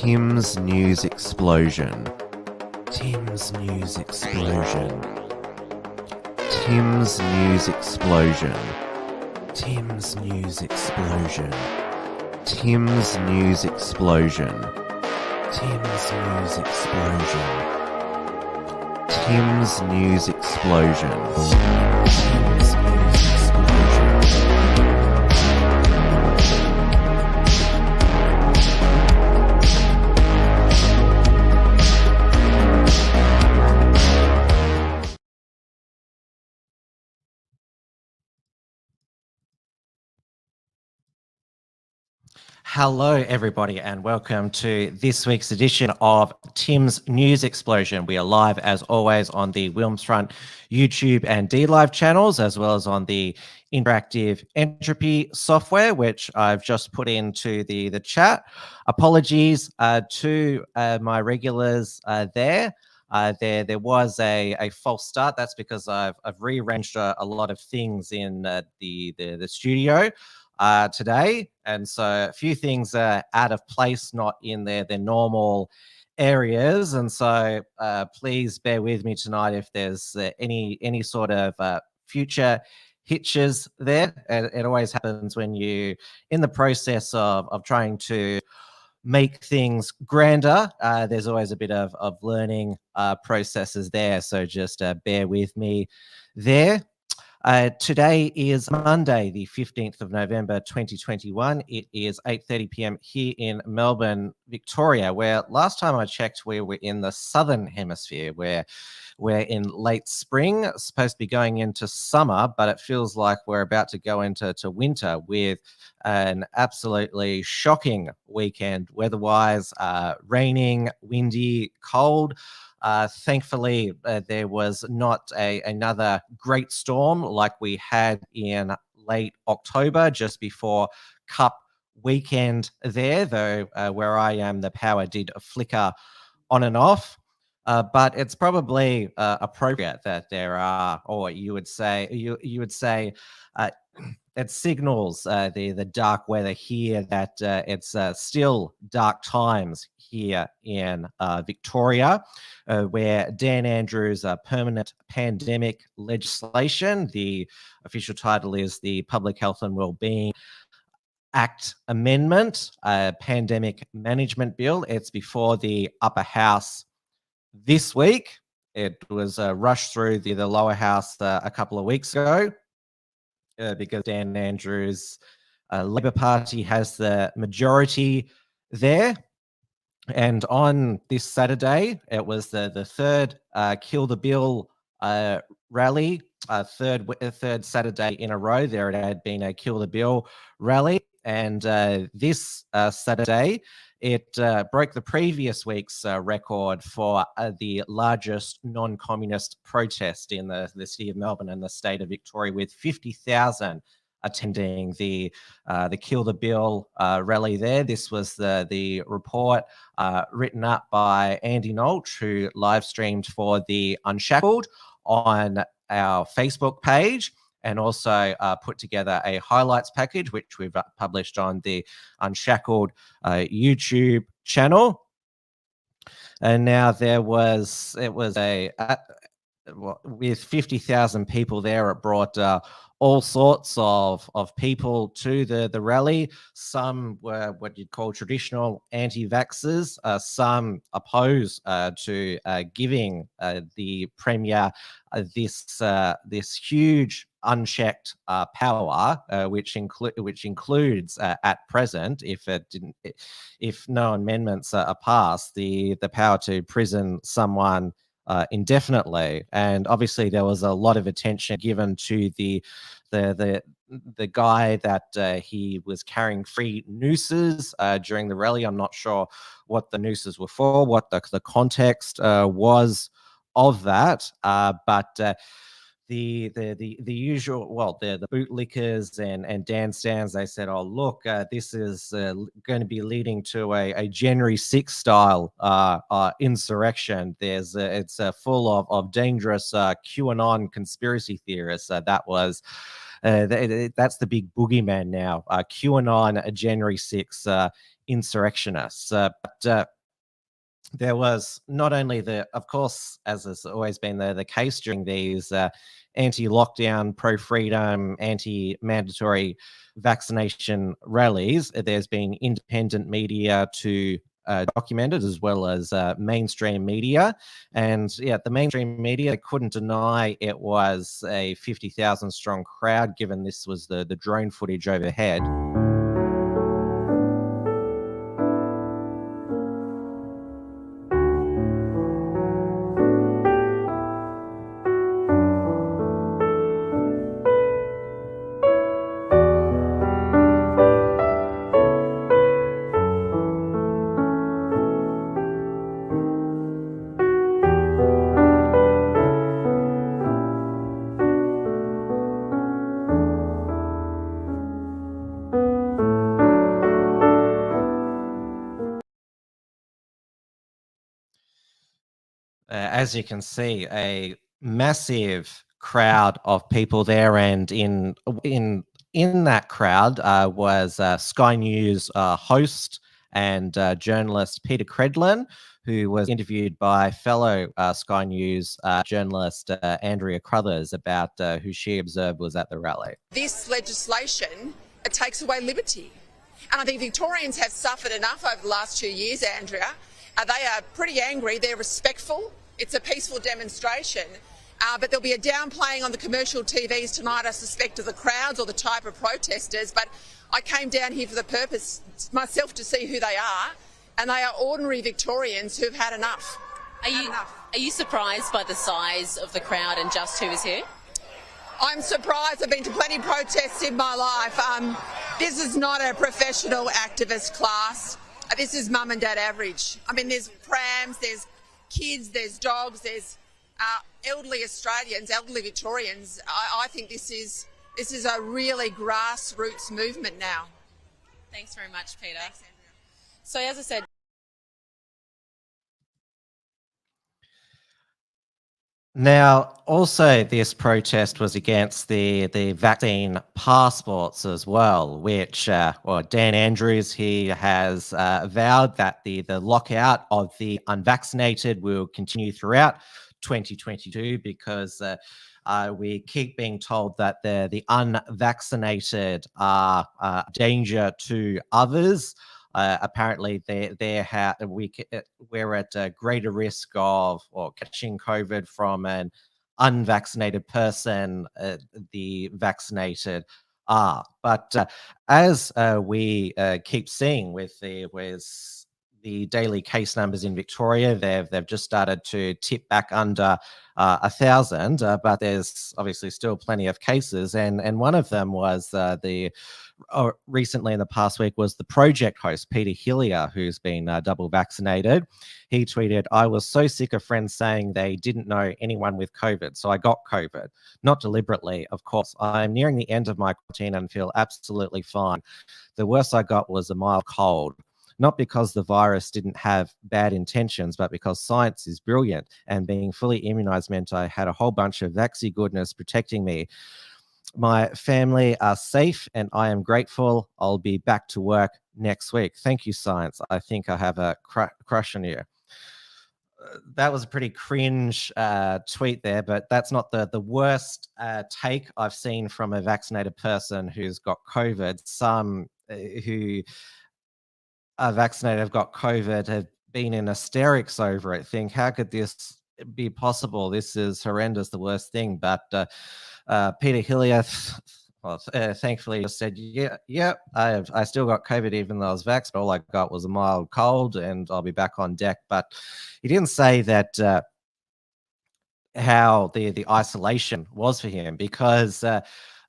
Tim's News Explosion. Tim's News Explosion. Tim's News Explosion. Tim's News Explosion. Tim's News Explosion. Tim's News Explosion. Tim's News Explosion. Tim's News Explosion. Hello, everybody, and welcome to this week's edition of Tim's News Explosion. We are live, as always, on the Wilmsfront YouTube and DLive channels, as well as on the interactive entropy software, which I've just put into the chat. Apologies to my regulars there. There was a false start. That's because I've rearranged a lot of things in the studio today, and so a few things are out of place, not in their normal areas, and so please bear with me tonight if there's any sort of future hitches there. It always happens when you in the process of trying to make things grander. There's always a bit of learning processes there, so just bear with me there. Today is Monday, the 15th of November, 2021. It is 8:30 p.m. here in Melbourne, Victoria, where last time I checked, we were in the southern hemisphere, where we're in late spring, supposed to be going into summer, but it feels like we're about to go into winter with an absolutely shocking weekend weather-wise, raining, windy, cold. Thankfully, there was not another great storm like we had in late October, just before Cup weekend there, though where I am, the power did flicker on and off. But it's probably appropriate that there are, or you would say, it signals the dark weather here, that it's still dark times here in Victoria, where Dan Andrews' permanent pandemic legislation, the official title is the Public Health and Wellbeing Act Amendment, Pandemic Management Bill. It's before the upper house this week. It was rushed through the lower house a couple of weeks ago because Dan Andrews' Labor Party has the majority there. And on this Saturday, it was the third Kill the Bill rally, third Saturday in a row. There it had been a Kill the Bill rally. And this Saturday, it broke the previous week's record for the largest non-communist protest in the city of Melbourne and the state of Victoria, with 50,000 attending the Kill the Bill rally there. This was the report written up by Andy Nolch, who live streamed for the Unshackled on our Facebook page, and also put together a highlights package, which we've published on the Unshackled YouTube channel. And now with 50,000 people there, it brought all sorts of people to the rally. Some were what you'd call traditional anti-vaxxers. Some opposed to giving the Premier this huge unchecked power, which includes at present, if no amendments are passed, the power to prison someone indefinitely. And obviously there was a lot of attention given to the guy that he was carrying 3 nooses during the rally. I'm not sure what the nooses were for, what the context was of that, but the usual, well, the bootlickers and Dan stands, they said, oh, look, this is going to be leading to a January 6th style insurrection. It's full of dangerous QAnon conspiracy theorists. That was that's the big boogeyman now. QAnon January 6th insurrectionists. But there was not only of course, as has always been the case during these anti-lockdown, pro-freedom, anti-mandatory vaccination rallies, there's been independent media to document it, as well as mainstream media. And yeah, the mainstream media couldn't deny it was a 50,000 strong crowd, given this was the drone footage overhead. As you can see, a massive crowd of people there, and in that crowd was Sky News host and journalist Peter Credlin, who was interviewed by fellow Sky News journalist Andrea Crothers about who she observed was at the rally. This legislation, it takes away liberty. And I think Victorians have suffered enough over the last 2 years, Andrea. They are pretty angry. They're respectful. It's a peaceful demonstration. But there'll be a downplaying on the commercial TVs tonight, I suspect, of the crowds or the type of protesters. But I came down here for the purpose myself to see who they are. And they are ordinary Victorians who've had enough. Are you surprised by the size of the crowd and just who is here? I'm surprised. I've been to plenty of protests in my life. This is not a professional activist class. This is mum and dad average. I mean, there's prams, there's kids, there's dogs, there's elderly Australians, elderly Victorians. I think this is a really grassroots movement now. Thanks very much, Peter. Thanks, Andrea. So as I said, now, also, this protest was against the vaccine passports as well, which, Dan Andrews, he has vowed that the lockout of the unvaccinated will continue throughout 2022, because we keep being told that the unvaccinated are a danger to others. Apparently, we're at a greater risk of catching COVID from an unvaccinated person. The vaccinated are, but as we keep seeing with the daily case numbers in Victoria, they've just started to tip back under 1,000, but there's obviously still plenty of cases, and one of them was recently in the past week was the project host, Peter Hillier, who's been double vaccinated. He tweeted, "I was so sick of friends saying they didn't know anyone with COVID, so I got COVID. Not deliberately, of course. I'm nearing the end of my quarantine and feel absolutely fine. The worst I got was a mild cold. Not because the virus didn't have bad intentions, but because science is brilliant, and being fully immunized meant I had a whole bunch of vaccine goodness protecting me. My family are safe, and I am grateful. I'll be back to work next week. Thank you, science. I think I have a crush on you." That was a pretty cringe tweet there, but that's not the worst take I've seen from a vaccinated person who's got COVID. Some who are vaccinated have got COVID have been in hysterics over it. Think, how could this be possible? This is horrendous, the worst thing. But Peter Hillier, thankfully, just said, yeah, I still got COVID even though I was vaxxed, but all I got was a mild cold, and I'll be back on deck. But he didn't say that how the isolation was for him, because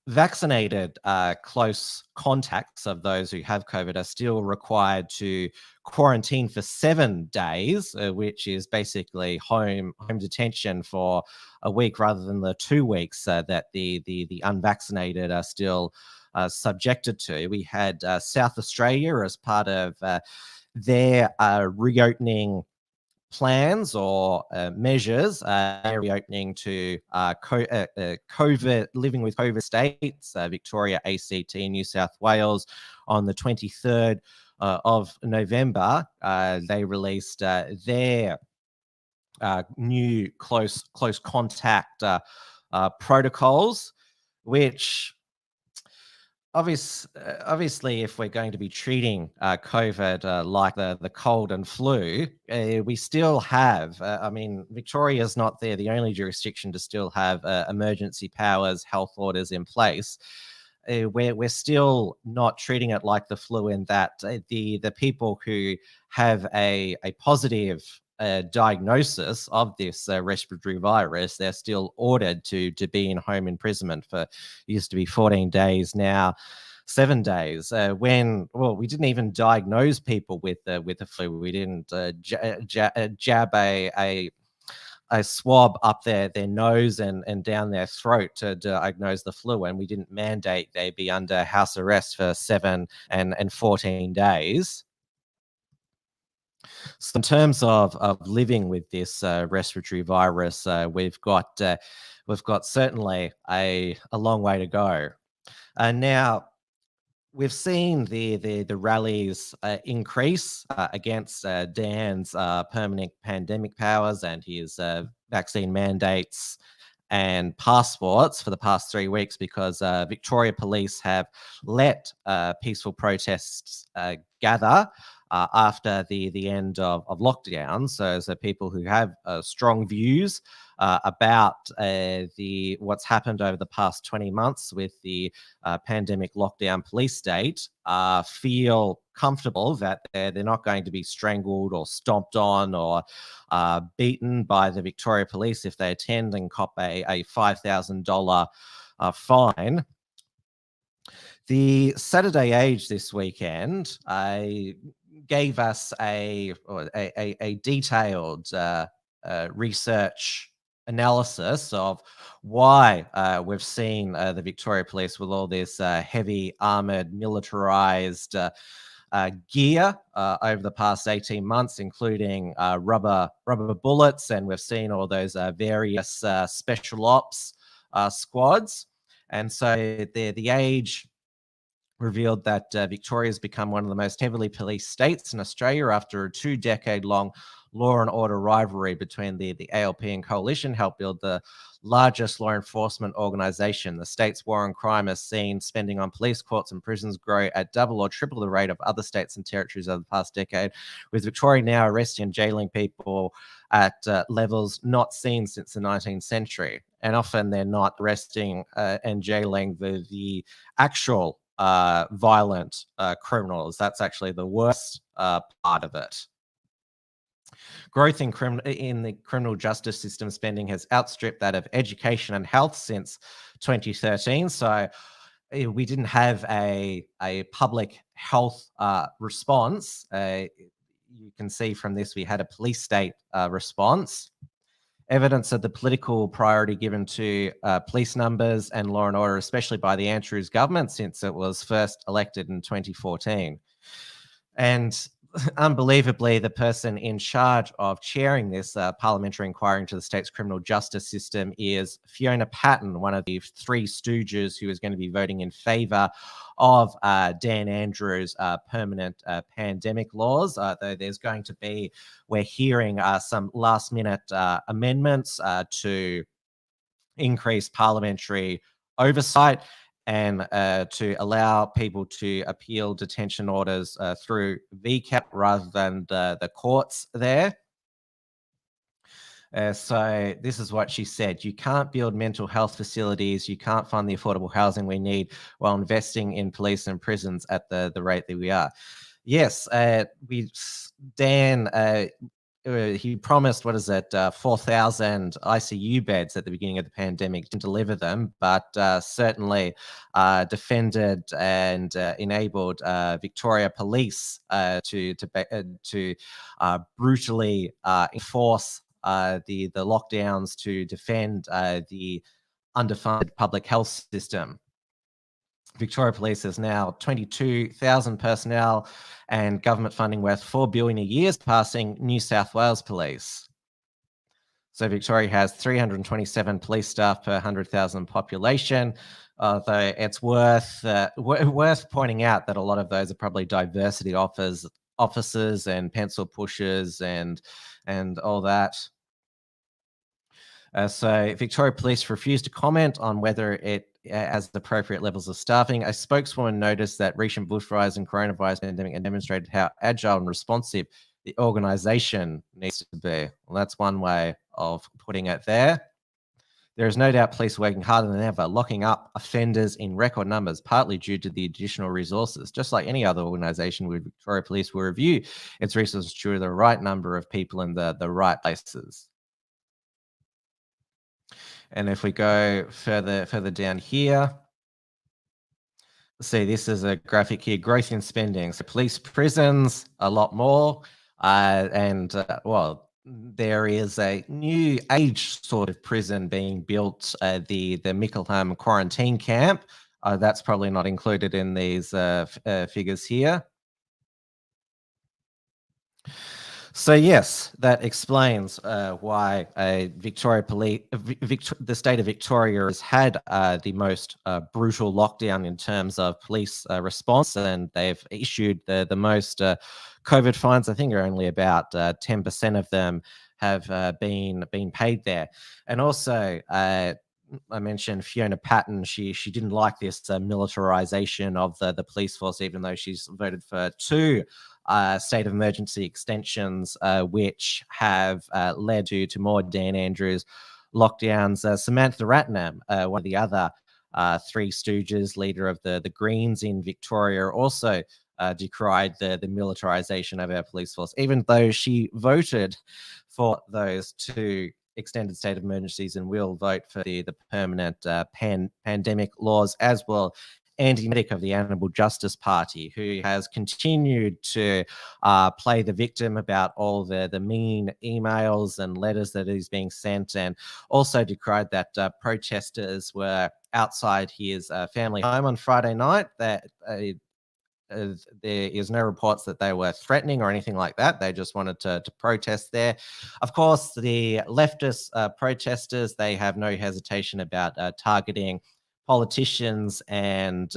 vaccinated close contacts of those who have COVID are still required to quarantine for 7 days, which is basically home detention for a week rather than the 2 weeks that the unvaccinated are still subjected to. We had South Australia as part of their reopening plans or measures, reopening to COVID, living with COVID states, Victoria, ACT, New South Wales, on the 23rd of November, they released their new close contact protocols, which obviously, if we're going to be treating COVID like the cold and flu, we still have, I mean, Victoria is not the only jurisdiction to still have emergency powers, health orders in place. We're still not treating it like the flu in that the people who have a positive diagnosis of this respiratory virus, they're still ordered to be in home imprisonment for, used to be 14 days, now 7 days. We didn't even diagnose people with the flu. We didn't jab a swab up their nose and down their throat to diagnose the flu, and we didn't mandate they be under house arrest for 7 and 14 days. So in terms of living with this respiratory virus, we've got certainly a long way to go. Now, we've seen the rallies increase against Dan's permanent pandemic powers and his vaccine mandates and passports for the past 3 weeks, because Victoria Police have let peaceful protests gather after the end of lockdown. So people who have strong views about what's happened over the past 20 months with the pandemic lockdown police state feel comfortable that they're not going to be strangled or stomped on or beaten by the Victoria Police if they attend and cop a $5,000 fine. The Saturday Age this weekend gave us a detailed research analysis of why we've seen the Victoria Police with all this heavy armored militarized gear over the past 18 months, including rubber bullets, and we've seen all those various special ops squads. And so the Age revealed that Victoria has become one of the most heavily policed states in Australia after a 2-decade-long law and order rivalry between the ALP and Coalition helped build the largest law enforcement organisation. The state's war on crime has seen spending on police, courts and prisons grow at double or triple the rate of other states and territories over the past decade, with Victoria now arresting and jailing people at levels not seen since the 19th century. And often they're not arresting and jailing the actual violent criminals. That's actually the worst part of it. Growth in the criminal justice system spending has outstripped that of education and health since 2013. So we didn't have a public health response. You can see from this, we had a police state response. Evidence of the political priority given to police numbers and law and order, especially by the Andrews government since it was first elected in 2014. And unbelievably, the person in charge of chairing this parliamentary inquiry into the state's criminal justice system is Fiona Patten, one of the 3 stooges who is going to be voting in favour of Dan Andrews' permanent pandemic laws. Though there's going to be, we're hearing some last-minute amendments to increase parliamentary oversight and to allow people to appeal detention orders through VCAT rather than the courts there. So this is what she said: you can't build mental health facilities, you can't fund the affordable housing we need while investing in police and prisons at the rate that we are. Yes, Dan, he promised, 4,000 ICU beds at the beginning of the pandemic, didn't deliver them, but certainly defended and enabled Victoria Police to brutally enforce the lockdowns to defend the underfunded public health system. Victoria Police has now 22,000 personnel and government funding worth $4 billion a year, passing New South Wales Police. So Victoria has 327 police staff per 100,000 population. Though it's worth pointing out that a lot of those are probably diversity officers and pencil pushers and all that. So Victoria Police refused to comment on whether it has appropriate levels of staffing. A spokeswoman noticed that recent bushfires and coronavirus pandemic and demonstrated how agile and responsive the organisation needs to be. Well, that's one way of putting it there. There is no doubt police working harder than ever, locking up offenders in record numbers, partly due to the additional resources. Just like any other organisation, Victoria Police will review its resources to the right number of people in the right places. And if we go further down here, see, this is a graphic here, growth in spending. So police prisons, a lot more. Well, there is a new age sort of prison being built, the Mickleham quarantine camp. That's probably not included in these figures here. So yes, that explains why Victoria Police, the state of Victoria has had the most brutal lockdown in terms of police response, and they've issued the most COVID fines. I think are only about 10% of them have been paid there. And also, I mentioned Fiona Patten. She didn't like this militarization of the police force, even though she's voted for 2 state of emergency extensions, which have led to more Dan Andrews lockdowns. Samantha Ratnam, one of the other 3 Stooges, leader of the Greens in Victoria, also decried the militarization of our police force, even though she voted for those 2 extended state of emergencies and will vote for the permanent pandemic laws as well. Andy Medic of the Animal Justice Party, who has continued to play the victim about all the mean emails and letters that he's being sent, and also decried that protesters were outside his family home on Friday night. That there is no reports that they were threatening or anything like that. They just wanted to protest there. Of course, the leftist protesters, they have no hesitation about targeting politicians and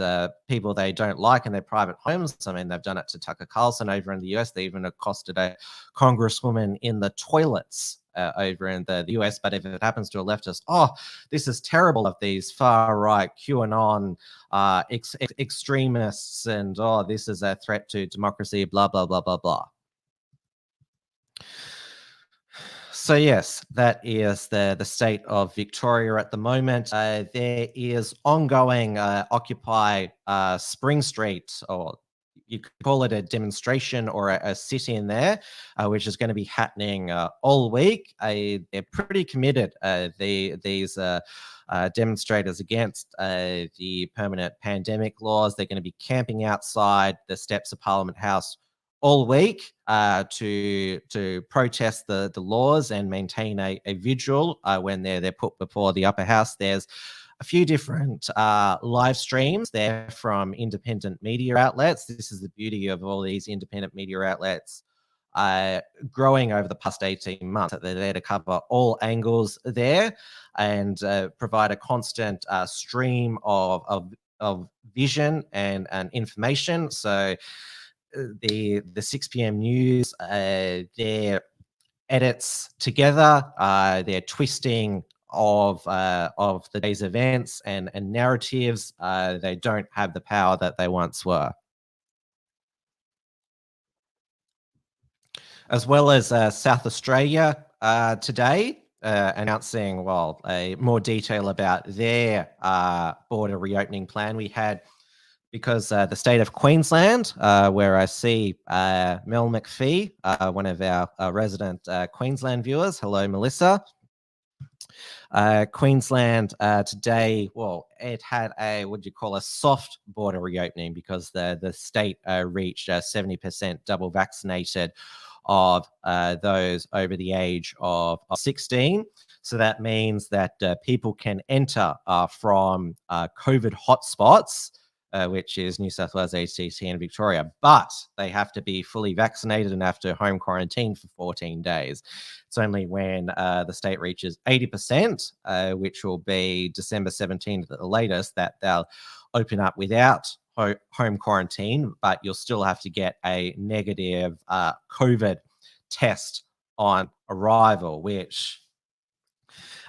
people they don't like in their private homes. I mean, they've done it to Tucker Carlson over in the US. They even accosted a congresswoman in the toilets over in the US. But if it happens to a leftist, oh, this is terrible of these far-right QAnon extremists, and oh, this is a threat to democracy, blah, blah, blah, blah, blah. So yes, that is the state of Victoria at the moment. There is ongoing Occupy Spring Street, or you could call it a demonstration or a sit-in there, which is going to be happening all week. They're pretty committed, these demonstrators, against the permanent pandemic laws. They're going to be camping outside the steps of Parliament House all week to protest the laws and maintain a vigil when they're put before the upper house. There's a few different live streams there from independent media outlets. This is the beauty of all these independent media outlets growing over the past 18 months. They're there to cover all angles there and provide a constant stream of vision and information. So the 6 p.m. news, their edits together, their twisting of the day's events and narratives, they don't have the power that they once were. As well as South Australia today, announcing, well, more detail about their border reopening plan. We had, because the state of Queensland, where I see Mel McPhee, one of our resident Queensland viewers. Hello, Melissa. Queensland today, well, it had a, what do you call, a soft border reopening, because the state reached 70% double vaccinated of those over the age of 16. So that means that people can enter from COVID hotspots which is New South Wales, ACT, and Victoria. But they have to be fully vaccinated and have to home quarantine for 14 days. It's only when the state reaches 80%, which will be December 17th at the latest, that they'll open up without home quarantine, but you'll still have to get a negative COVID test on arrival, which,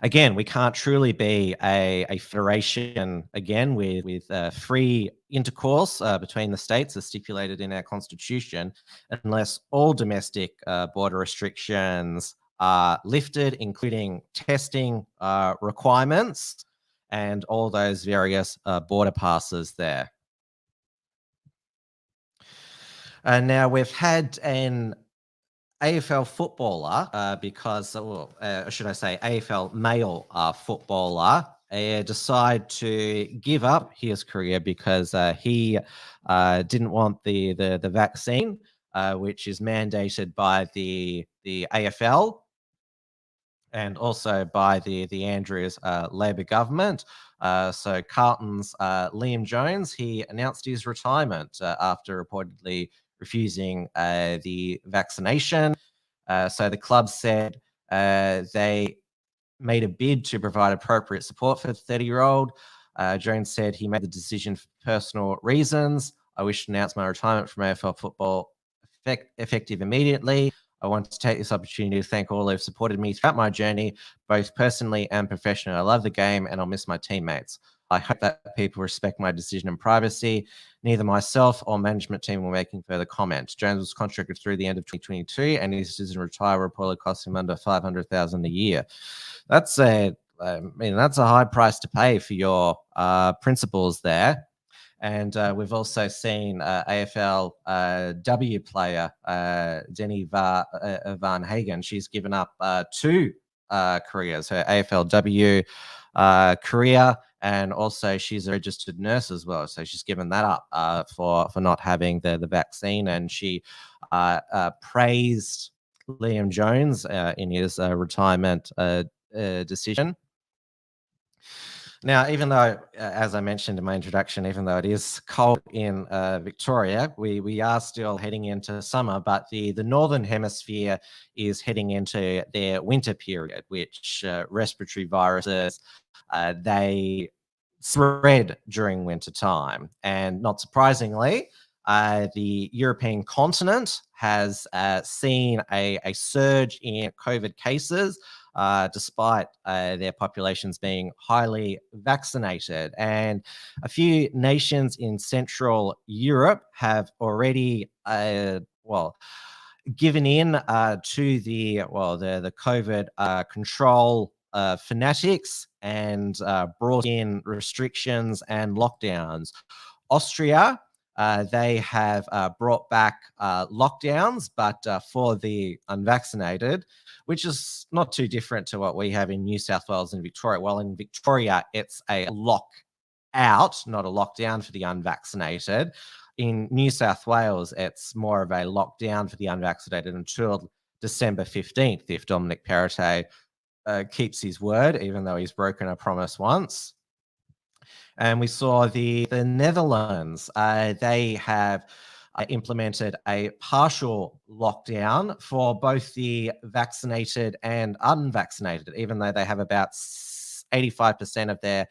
again, we can't truly be a federation again with free intercourse between the states as stipulated in our constitution, unless all domestic border restrictions are lifted, including testing requirements and all those various border passes there. And now we've had an AFL footballer, should I say AFL male footballer, decide to give up his career because he didn't want the vaccine, which is mandated by the AFL and also by the Andrews Labor government. So Carlton's Liam Jones, he announced his retirement after reportedly refusing the vaccination. So the club said they made a bid to provide appropriate support for the 30-year-old. Jones said he made the decision for personal reasons. I wish to announce my retirement from AFL football effective immediately. I want to take this opportunity to thank all who have supported me throughout my journey, both personally and professionally. I love the game and I'll miss my teammates. I hope that people respect my decision and privacy. Neither myself or management team will be making further comments. Jones was contracted through the end of 2022, and his decision to retire reportedly cost him under $500,000 a year. That's a high price to pay for your principles there. And we've also seen AFLW player Deni Varnhagen. She's given up 2 careers, her AFLW career, and also she's a registered nurse as well. So she's given that up for not having the vaccine, and she praised Liam Jones in his retirement decision. Now, even though, as I mentioned in my introduction, even though it is cold in Victoria, we are still heading into summer, but the Northern Hemisphere is heading into their winter period, which respiratory viruses, they spread during winter time. And not surprisingly, the European continent has seen a surge in COVID cases, despite their populations being highly vaccinated. And a few nations in Central Europe have already, given in to the COVID control fanatics and brought in restrictions and lockdowns. Austria, they have brought back lockdowns, but for the unvaccinated, which is not too different to what we have in New South Wales and Victoria. Well, in Victoria, it's a lock out, not a lockdown for the unvaccinated. In New South Wales, it's more of a lockdown for the unvaccinated until December 15th, if Dominic Perrottet keeps his word, even though he's broken a promise once. And we saw the Netherlands, they have implemented a partial lockdown for both the vaccinated and unvaccinated, even though they have about 85% of their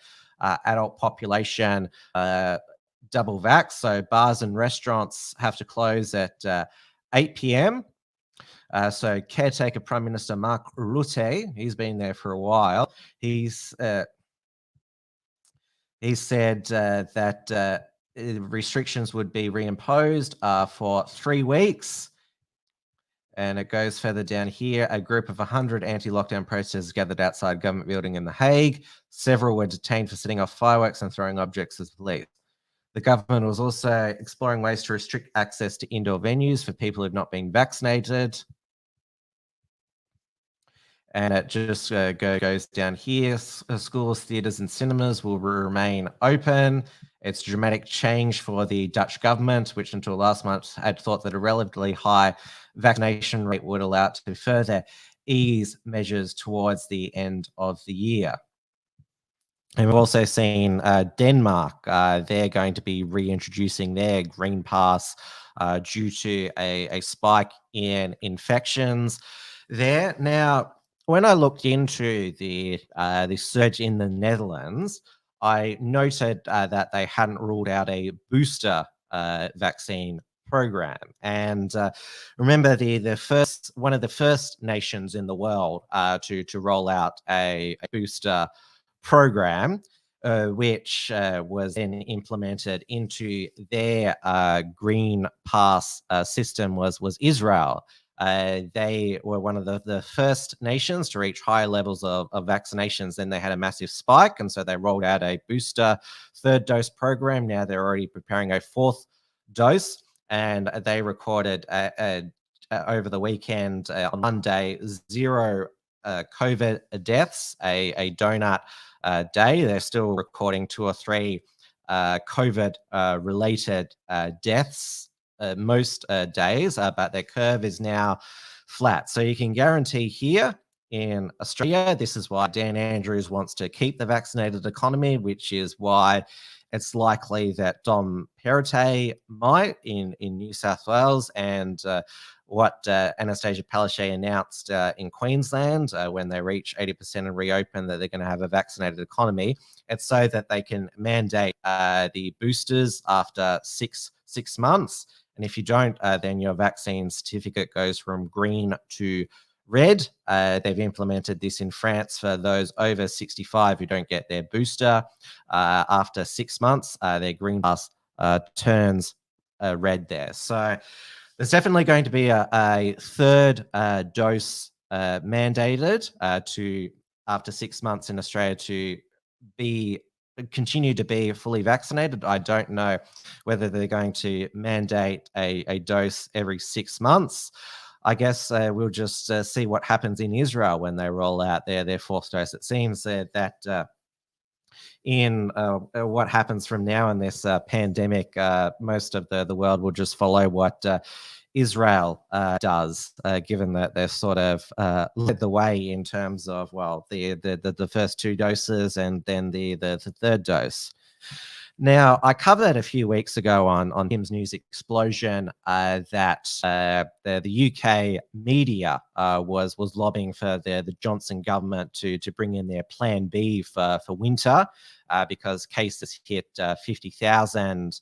adult population double vax. So bars and restaurants have to close at 8 p.m. So caretaker Prime Minister Mark Rutte, he's been there for a while. He said that restrictions would be reimposed for 3 weeks. And it goes further down here. A group of 100 anti-lockdown protesters gathered outside government building in The Hague. Several were detained for setting off fireworks and throwing objects at police. The government was also exploring ways to restrict access to indoor venues for people who have not been vaccinated. And it just goes down here. Schools, theatres and cinemas will remain open. It's a dramatic change for the Dutch government, which until last month had thought that a relatively high vaccination rate would allow it to further ease measures towards the end of the year. And we've also seen Denmark. They're going to be reintroducing their green pass due to a spike in infections there. Now, when I looked into the surge in the Netherlands, I noted that they hadn't ruled out a booster vaccine program. And remember, the first one of the first nations in the world to roll out a booster program, which was then implemented into their green pass system, was Israel. They were one of the first nations to reach higher levels of vaccinations. Then they had a massive spike, and so they rolled out a booster third dose program. Now they're already preparing a fourth dose, and they recorded over the weekend on Monday 0 COVID deaths, a donut day. They're still recording 2 or 3 COVID related deaths most days, but their curve is now flat. So you can guarantee here in Australia, this is why Dan Andrews wants to keep the vaccinated economy, which is why it's likely that Dom Perrottet might in New South Wales, and what Anastasia Palaszczuk announced in Queensland when they reach 80% and reopen, that they're going to have a vaccinated economy. It's so that they can mandate the boosters after six months. And if you don't, then your vaccine certificate goes from green to red. They've implemented this in France for those over 65 who don't get their booster. After 6 months, their green pass turns red there. So there's definitely going to be a third dose mandated to, after 6 months in Australia, to continue to be fully vaccinated. I don't know whether they're going to mandate a dose every 6 months. I guess we'll just see what happens in Israel when they roll out their fourth dose. It seems that in what happens from now in this pandemic, most of the world will just follow what Israel does, given that they've sort of led the way in terms of, well, the first 2 doses and then the third dose. Now, I covered a few weeks ago on Tim's News Explosion that the UK media was lobbying for the Johnson government to bring in their Plan B for winter because cases hit 50,000,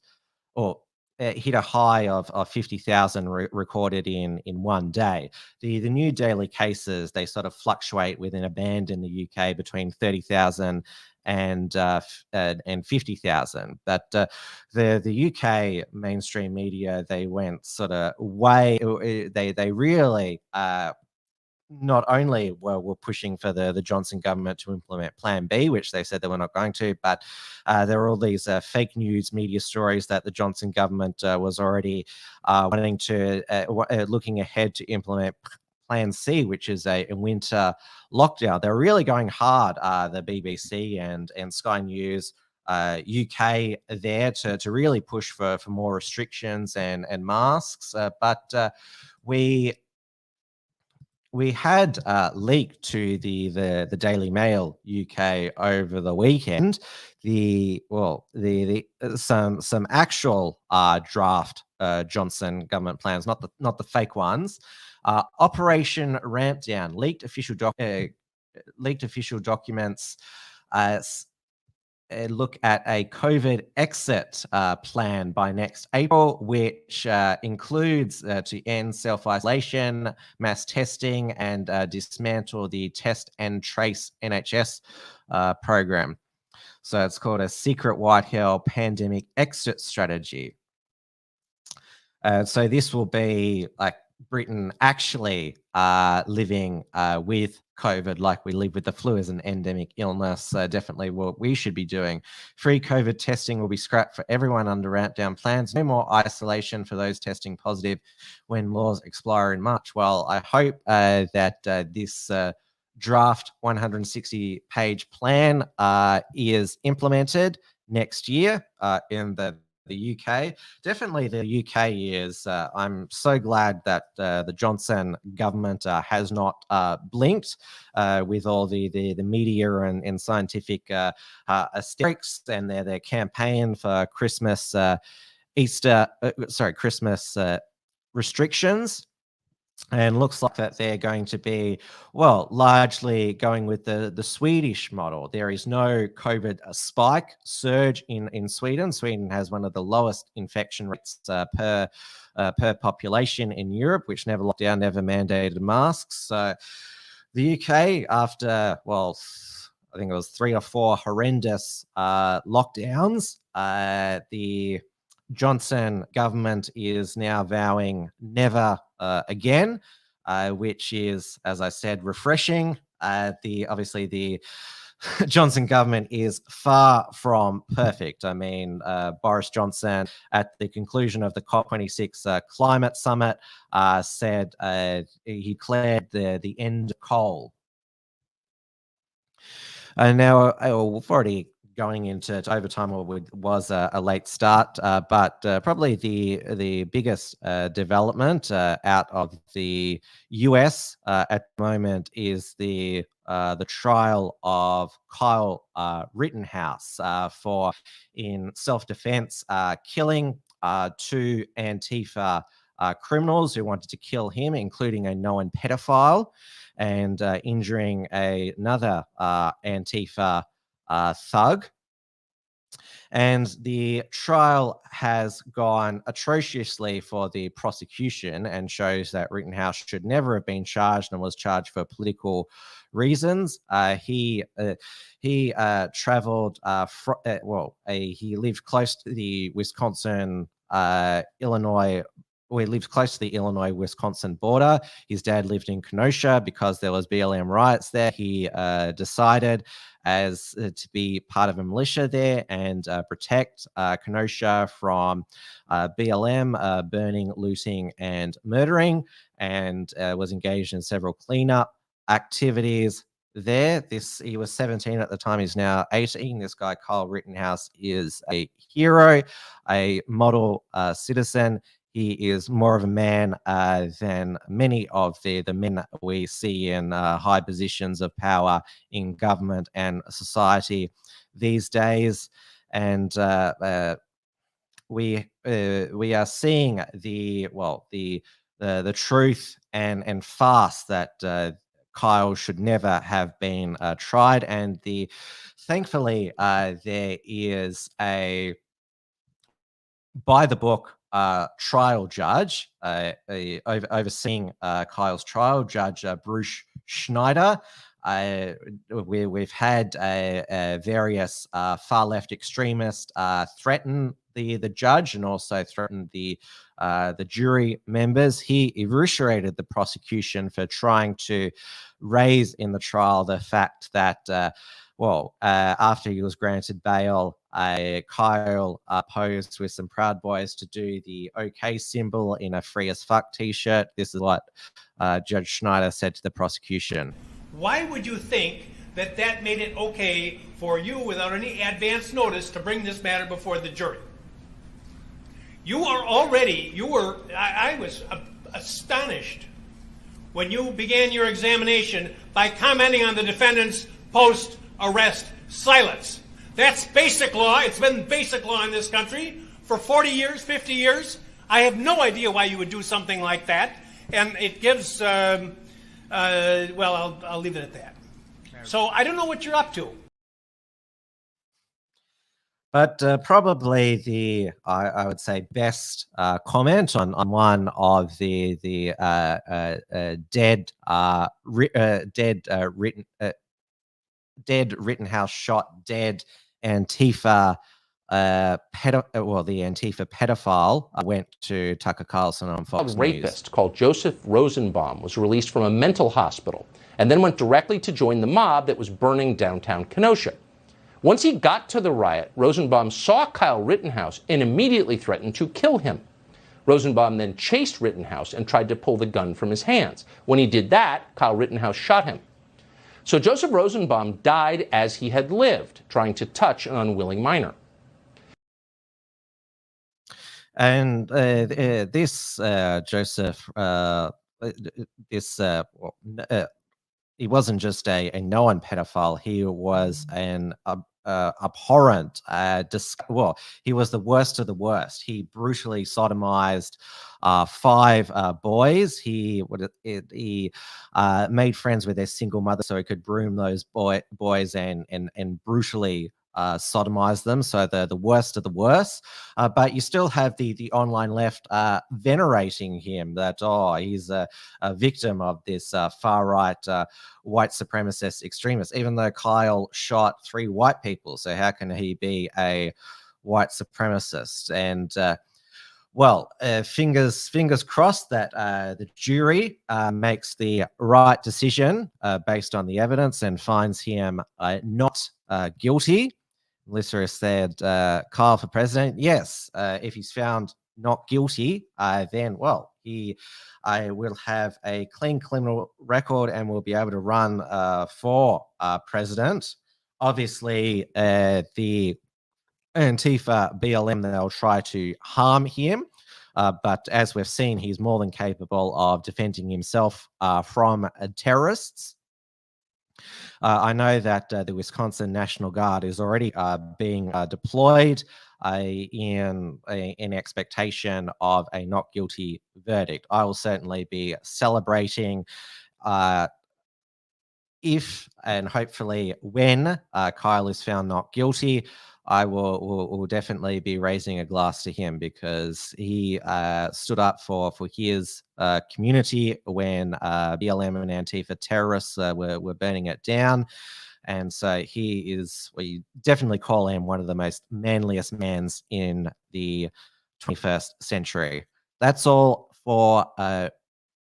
or hit a high of 50,000 recorded in one day. The new daily cases, they sort of fluctuate within a band in the UK between 30,000 and 50,000. But the UK mainstream media, they went sort of they really not only were pushing for the Johnson government to implement Plan B, which they said they were not going to, but there were all these fake news media stories that the Johnson government was already wanting to, looking ahead to implement Plan C, which is a winter lockdown. They're really going hard, the BBC and Sky News UK there, to really push for more restrictions and masks. But we had leaked to the Daily Mail UK over the weekend some actual draft Johnson government plans, not the fake ones. Operation Ramp Down, leaked official documents look at a COVID exit plan by next April, which includes to end self-isolation, mass testing, and dismantle the Test and Trace NHS program. So it's called a Secret Whitehall Pandemic Exit Strategy. So this will be like Britain actually living with COVID like we live with the flu as an endemic illness. Definitely what we should be doing. Free COVID testing will be scrapped for everyone under ramp down plans. No more isolation for those testing positive when laws expire in March. Well, I hope that this draft 160-page plan is implemented next year in the the UK. Definitely the UK is. I'm so glad that the Johnson government has not blinked with all the media and scientific hysterics and their campaign for Christmas, Christmas restrictions. And looks like that they're going to be, well, largely going with the Swedish model. There is no COVID spike surge in Sweden. Sweden has one of the lowest infection rates per population in Europe, which never locked down, never mandated masks. So the UK, after, well, I think it was 3 or 4 horrendous lockdowns, the Johnson government is now vowing never again, which is, as I said, refreshing. Obviously the Johnson government is far from perfect. I mean, Boris Johnson, at the conclusion of the COP26 climate summit, said he declared the end of coal. Now, we've already going into overtime was a late start, but probably the biggest development out of the US at the moment is the trial of Kyle Rittenhouse for, in self-defense, killing 2 Antifa criminals who wanted to kill him, including a known pedophile, and injuring another Antifa thug. And the trial has gone atrociously for the prosecution and shows that Rittenhouse should never have been charged and was charged for political reasons. He traveled he lived close to the Illinois. We lived close to the Illinois-Wisconsin border. His dad lived in Kenosha because there was BLM riots there. He decided to be part of a militia there and protect Kenosha from BLM burning, looting, and murdering, and was engaged in several cleanup activities there. He was 17 at the time. He's now 18. This guy, Kyle Rittenhouse, is a hero, a model citizen. He is more of a man than many of the men we see in high positions of power in government and society these days. And we are seeing the truth and farce that Kyle should never have been tried. And thankfully there is a by the book trial judge overseeing Kyle's trial, Judge Bruce Schneider. We've had various far left extremists threaten the judge and also threatened the jury members. He eviscerated the prosecution for trying to raise in the trial the fact that after he was granted bail, Kyle posed with some Proud Boys to do the OK symbol in a free as fuck t-shirt. This is what Judge Schneider said to the prosecution. Why would you think that that made it okay for you, without any advance notice, to bring this matter before the jury? I was astonished when you began your examination by commenting on the defendant's post-arrest silence. That's basic law. It's been basic law in this country for 40 years, 50 years. I have no idea why you would do something like that. And it gives, I'll leave it at that. So I don't know what you're up to. But probably I would say best comment on one of the dead Rittenhouse shot dead Antifa the Antifa pedophile went to Tucker Carlson on Fox News. A rapist called Joseph Rosenbaum was released from a mental hospital and then went directly to join the mob that was burning downtown Kenosha. Once he got to the riot, Rosenbaum saw Kyle Rittenhouse and immediately threatened to kill him. Rosenbaum then chased Rittenhouse and tried to pull the gun from his hands. When he did that, Kyle Rittenhouse shot him. So Joseph Rosenbaum died as he had lived, trying to touch an unwilling minor. And this Joseph, he wasn't just a known pedophile. He was an abhorrent, he was the worst of the worst. He brutally sodomized 5 boys. He made friends with their single mother so he could groom those boys and brutally sodomize them. So the worst of the worst. But you still have the online left venerating him, that he's a victim of this far right white supremacist extremist, even though Kyle shot 3 white people. So how can he be a white supremacist? And fingers crossed that the jury makes the right decision based on the evidence and finds him not guilty. Melissa has said, Kyle for president. Yes, if he's found not guilty, then, he will have a clean criminal record and will be able to run for president. Obviously, the Antifa BLM, they'll try to harm him. But as we've seen, he's more than capable of defending himself from terrorists. I know that the Wisconsin National Guard is already being deployed in expectation of a not guilty verdict. I will certainly be celebrating if and hopefully when Kyle is found not guilty. I will definitely be raising a glass to him, because he stood up for his community when BLM and Antifa terrorists were burning it down. And so we definitely call him one of the most manliest mans in the 21st century. That's all for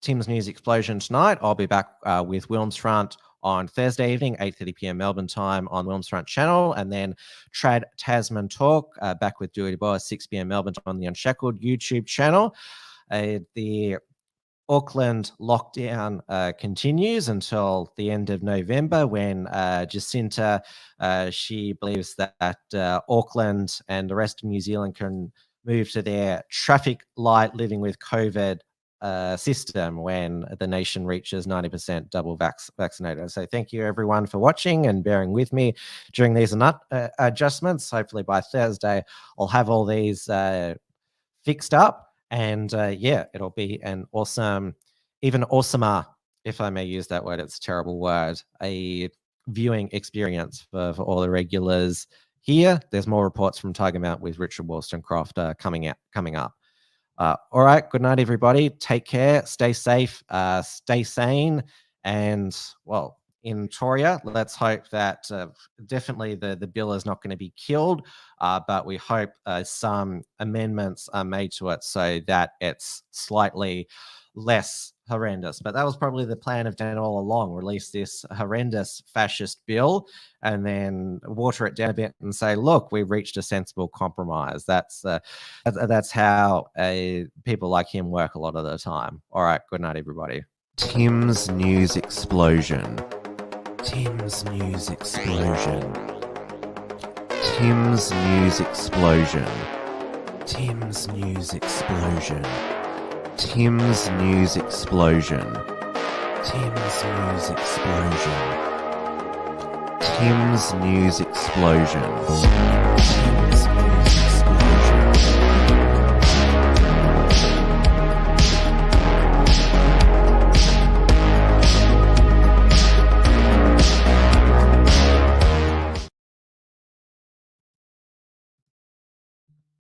Tim's News Explosion tonight. I'll be back with Wilmsfront on Thursday evening, 8:30 p.m. Melbourne time on Wilmsfront channel, and then Trad Tasman Talk back with Dewey Boy 6 p.m. Melbourne on the Unshackled YouTube channel. The Auckland lockdown continues until the end of November, when Jacinta, she believes that Auckland and the rest of New Zealand can move to their traffic light living with COVID system when the nation reaches 90% double vaccinated. So thank you everyone for watching and bearing with me during these adjustments. Hopefully by Thursday I'll have all these fixed up, and it'll be an awesome, even awesomer, if I may use that word, it's a terrible word, a viewing experience for all the regulars here. There's more reports from Tiger Mount with Richard Wollstonecroft coming up. All right, good night, everybody. Take care, stay safe, stay sane, and, in Victoria, let's hope that definitely the bill is not going to be killed, but we hope some amendments are made to it so that it's slightly less horrendous. But that was probably the plan of Dan all along: release this horrendous fascist bill and then water it down a bit and say, look, we've reached a sensible compromise. That's how people like him work a lot of the time. All right, good night, everybody. Tim's News Explosion. Tim's News Explosion. Tim's News Explosion. Tim's News Explosion. Tim's News Explosion. Tim's News Explosion. Tim's News Explosion.